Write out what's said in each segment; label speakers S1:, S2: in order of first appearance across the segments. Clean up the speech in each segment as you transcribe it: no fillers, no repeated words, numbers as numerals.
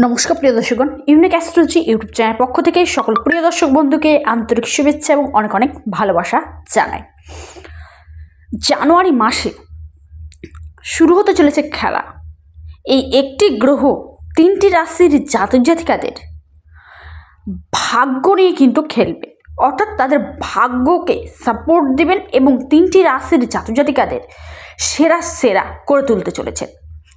S1: নমস্কার প্রিয় দর্শকগণ, unique astrology YouTube channel পক্ষ থেকে সকল প্রিয় দর্শক বন্ধুকে আন্তরিক শুভেচ্ছা এবং অনেক অনেক ভালোবাসা জানাই। জানুয়ারি মাসে শুরু হতে চলেছে খেলা। এই একটি গ্রহ তিনটি রাশির জাতক জাতিকাদের ভাগ্য নিয়ে কিন্তু খেলবে, অর্থাৎ তাদের ভাগ্যকে সাপোর্ট দেবেন এবং তিনটি রাশির জাতক জাতিকাদের সেরা সেরা করে তুলতে চলেছেন।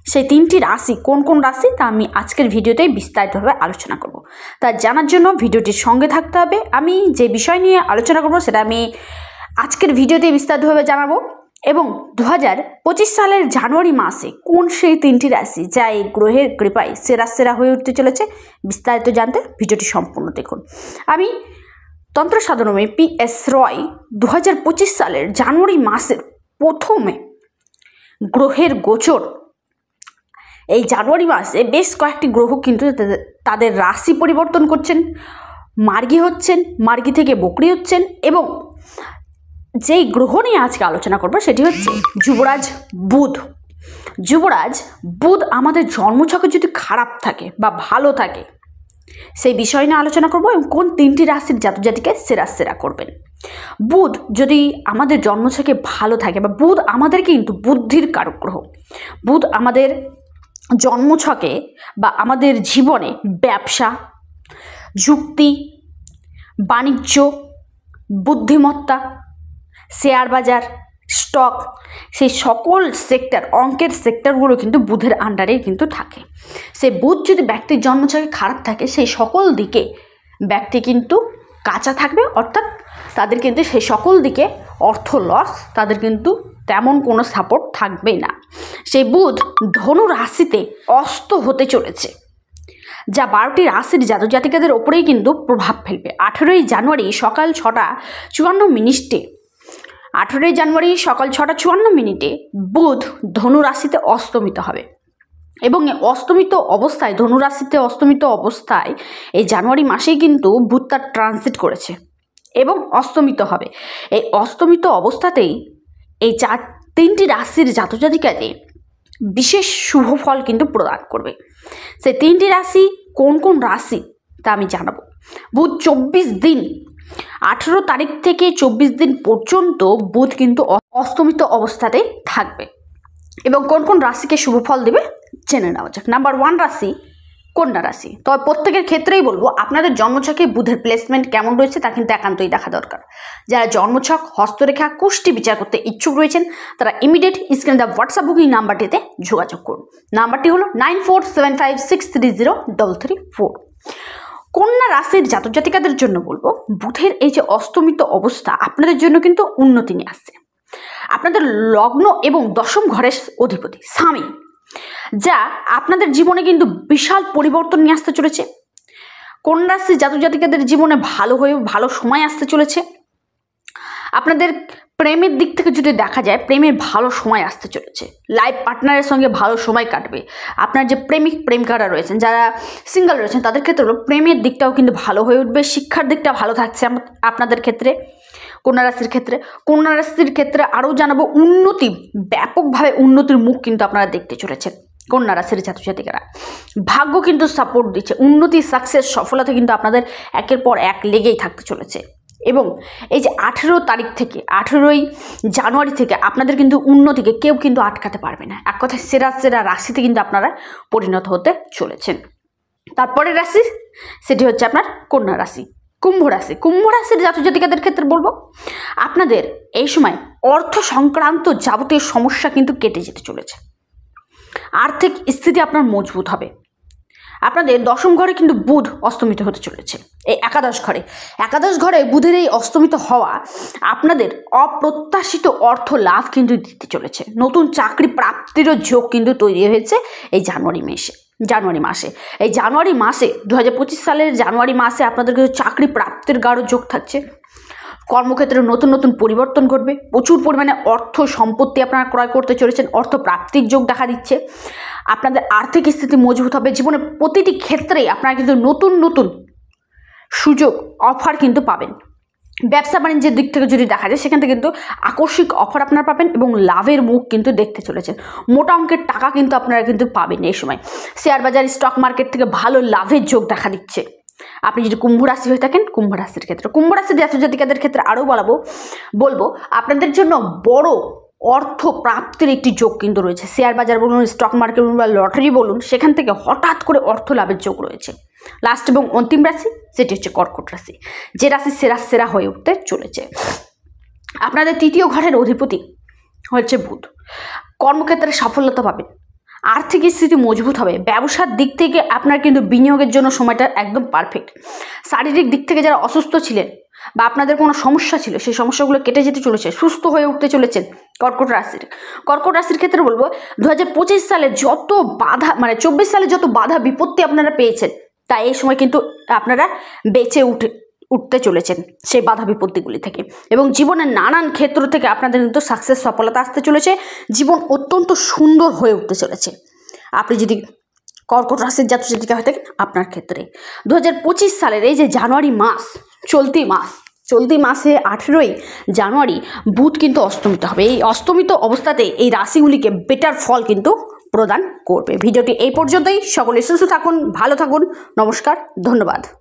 S1: সেই তিনটি রাশি কোন কোন রাশি তা আমি আজকের ভিডিওতে বিস্তারিতভাবে আলোচনা করব। তা জানার জন্য ভিডিওটির সঙ্গে থাকতে হবে। আমি যে বিষয় নিয়ে আলোচনা করব সেটা আমি আজকের ভিডিওতে বিস্তারিতভাবে জানাবো এবং 2025 সালের জানুয়ারি মাসে কোন সেই তিনটি রাশি যা এই গ্রহের কৃপায় সেরা সেরা হয়ে উঠতে চলেছে, বিস্তারিত জানতে ভিডিওটি সম্পূর্ণ দেখুন। আমি তন্ত্র সাধনাময়ী PS রয় 2025 সালের জানুয়ারি মাসের প্রথমে গ্রহের গোচর, এই জানুয়ারি মাসে বেশ কয়েকটি গ্রহ কিন্তু তাদের রাশি পরিবর্তন করছেন, মার্গী হচ্ছেন, মার্গী থেকে বকরি হচ্ছেন এবং যেই গ্রহ নিয়ে আজকে আলোচনা করবো সেটি হচ্ছে যুবরাজ বুধ। যুবরাজ বুধ আমাদের জন্মছকে যদি খারাপ থাকে বা ভালো থাকে সেই বিষয় নিয়ে আলোচনা করবো এবং কোন তিনটি রাশির জাতক জাতিকে সেরা সেরা করবেন। বুধ যদি আমাদের জন্মছকে ভালো থাকে বা বুধ আমাদের কিন্তু বুদ্ধির কারক গ্রহ, বুধ আমাদের জন্মছকে বা আমাদের জীবনে ব্যবসা, যুক্তি, বাণিজ্য, বুদ্ধিমত্তা, শেয়ার বাজার, স্টক, সেই সকল সেক্টর, অঙ্কের সেক্টরগুলো কিন্তু বুধের আন্ডারে কিন্তু থাকে। সেই বুধ যদি ব্যক্তির জন্মছকে খারাপ থাকে সেই সকল দিকে ব্যক্তি কিন্তু কাঁচা থাকবে, অর্থাৎ তাদের কিন্তু সেই সকল দিকে অর্থ লস, তাদের কিন্তু তেমন কোনো সাপোর্ট থাকবেই না। সেই বুধ ধনু রাশিতে অস্ত হতে চলেছে, যা 12টি রাশির জাতক জাতিকাদের ওপরেই কিন্তু প্রভাব ফেলবে। 18ই জানুয়ারি সকাল 6টা 54 মিনিটে বুধ ধনু রাশিতে অস্তমিত হবে এবং অস্তমিত অবস্থায়, ধনুরাশিতে অস্তমিত অবস্থায় এই জানুয়ারি মাসেই কিন্তু বুধ তার ট্রানজিট করেছে এবং অস্তমিত হবে। এই অস্তমিত অবস্থাতেই এই তিনটি রাশির জাতক জাতিকাদের বিশেষ শুভ ফল কিন্তু প্রদান করবে। সেই তিনটি রাশি কোন কোন রাশি তা আমি জানাবো। বুধ 24 দিন, 18 তারিখ থেকে 24 দিন পর্যন্ত বুধ কিন্তু অস্তমিত অবস্থাতেই থাকবে এবং কোন কোন রাশিকে শুভ ফল দেবে জেনে নেওয়া যাক। নাম্বার 1 রাশি কন্যা রাশি। তবে প্রত্যেকের ক্ষেত্রেই বলবো আপনাদের জন্মছকে বুধের প্লেসমেন্ট কেমন রয়েছে তা কিন্তু একান্তই দেখা দরকার। যারা জন্মছক, হস্তরেখা, কুষ্টি বিচার করতে ইচ্ছুক রয়েছেন তারা ইমিডিয়েট স্ক্রিনে দেওয়া হোয়াটসঅ্যাপ বুকিং নাম্বারটিতে যোগাযোগ করুন। নাম্বারটি হলো 9475630334। কন্যা রাশির জাতক জাতিকাদের জন্য বলবো বুধের এই যে অস্তমিত অবস্থা আপনাদের জন্য কিন্তু উন্নতি নিয়ে আসছে। আপনাদের লগ্ন এবং দশম ঘরের অধিপতি স্বামী, যা আপনাদের জীবনে কিন্তু বিশাল পরিবর্তন নিয়ে আসতে চলেছে। কন্যা রাশির জাতক জাতিকাদের জীবনে ভালো সময় আসতে চলেছে। আপনাদের প্রেমের দিক থেকে যদি দেখা যায় প্রেমের ভালো সময় আসতে চলেছে। লাইফ পার্টনারের সঙ্গে ভালো সময় কাটবে। আপনার যে প্রেমিকারা রয়েছেন, যারা সিঙ্গেল রয়েছেন তাদের ক্ষেত্রে প্রেমের দিকটাও কিন্তু ভালো হয়ে উঠবে। শিক্ষার দিকটা ভালো থাকছে আপনাদের ক্ষেত্রে। কন্যা রাশির ক্ষেত্রে আরও জানাবো উন্নতি, ব্যাপকভাবে উন্নতির মুখ কিন্তু আপনারা দেখতে চলেছেন। কন্যা রাশির জাতক জাতিকারা ভাগ্য কিন্তু সাপোর্ট দিচ্ছে, উন্নতি, সাকসেস, সফলতা কিন্তু আপনাদের একের পর এক লেগেই থাকতে চলেছে এবং এই যে 18ই জানুয়ারি থেকে আপনাদের কিন্তু উন্নতিকে কেউ কিন্তু আটকাতে পারবে না। এক কথায় সেরা সেরা রাশিতে কিন্তু আপনারা পরিণত হতে চলেছেন। তারপরের রাশি সেটি হচ্ছে আপনার কন্যা রাশি। কুম্ভ রাশির জাতক জাতিকাদের ক্ষেত্রে বলবো আপনাদের এই সময় অর্থ সংক্রান্ত যাবতীয় সমস্যা কিন্তু কেটে যেতে চলেছে। আর্থিক স্থিতি আপনার মজবুত হবে। আপনাদের দশম ঘরে কিন্তু বুধ অস্তমিত হতে চলেছে। এই একাদশ ঘরে বুধের এই অস্তমিত হওয়া আপনাদের অপ্রত্যাশিত অর্থ লাভ কিন্তু দিতে চলেছে। নতুন চাকরি প্রাপ্তিরও যোগ কিন্তু তৈরি হয়েছে এই জানুয়ারি মাসে। এই জানুয়ারি মাসে 2025 সালের জানুয়ারি মাসে আপনাদের কিন্তু চাকরি প্রাপ্তির গাঢ় যোগ থাকছে। কর্মক্ষেত্রে নতুন নতুন পরিবর্তন ঘটবে। প্রচুর পরিমাণে অর্থ সম্পত্তি আপনারা ক্রয় করতে চলেছেন। অর্থ প্রাপ্তির যোগ দেখা দিচ্ছে। আপনাদের আর্থিক স্থিতি মজবুত হবে। জীবনের প্রতিটি ক্ষেত্রেই আপনারা কিন্তু নতুন নতুন সুযোগ, অফার কিন্তু পাবেন। ব্যবসা বাণিজ্যের দিক থেকে যদি দেখা যায় সেখান থেকে কিন্তু আকস্মিক অফার আপনারা পাবেন এবং লাভের মুখ কিন্তু দেখতে চলেছেন। মোটা অঙ্কের টাকা কিন্তু আপনারা কিন্তু পাবেন এই সময়। শেয়ার বাজার স্টক মার্কেট থেকে ভালো লাভের যোগ দেখা দিচ্ছে। আপনি যদি কুম্ভ রাশি হয়ে থাকেন, কুম্ভ রাশির ক্ষেত্রে, কুম্ভ রাশির জাতক-জাতিকাদের ক্ষেত্রে আরও বলবো আপনাদের জন্য বড় অর্থ প্রাপ্তির একটি যোগ কিন্তু রয়েছে। শেয়ার বাজার বলুন, স্টক মার্কেট বলুন বা লটারি বলুন, সেখান থেকে হঠাৎ করে অর্থ লাভের যোগ রয়েছে। লাস্ট এবং অন্তিম রাশি সেটি হচ্ছে কর্কট রাশি, যে রাশি সেরা হয়ে উঠতে চলেছে। আপনাদের তৃতীয় ঘরের অধিপতি হচ্ছে বুধ। কর্মক্ষেত্রে সফলতা পাবেন, আর্থিক স্থিতি মজবুত হবে, ব্যবসার দিক থেকে আপনার কিন্তু বিনিয়োগের জন্য সময়টা একদম পারফেক্ট। শারীরিক দিক থেকে যারা অসুস্থ ছিলেন বা আপনাদের কোনো সমস্যা ছিল সেই সমস্যাগুলো কেটে যেতে চলেছে, সুস্থ হয়ে উঠতে চলেছেন কর্কট রাশির ক্ষেত্রে বলবো 2025 সালে যত বাধা 24 সালে যত বাধা বিপত্তি আপনারা পেয়েছেন তা এই সময় কিন্তু আপনারা বেঁচে উঠতে চলেছেন সেই বাধা বিপত্তিগুলি থেকে, এবং জীবনের নানান ক্ষেত্র থেকে আপনাদের কিন্তু সাকসেস সফলতা আসতে চলেছে। জীবন অত্যন্ত সুন্দর হয়ে উঠতে চলেছে আপনি যদি কর্কট রাশির জাতক-জাতিকা হয়ে থাকেন। আপনার ক্ষেত্রে 2025 সালের এই যে জানুয়ারি মাস, চলতি মাসে 18ই জানুয়ারি বুধ কিন্তু অস্তমিত হবে। এই অস্তমিত অবস্থাতে এই রাশিগুলিকে বেটার ফল কিন্তু প্রদান করবে। ভিডিওটি এই পর্যন্তই। সকলে সুস্থ থাকুন, ভালো থাকুন। নমস্কার, ধন্যবাদ।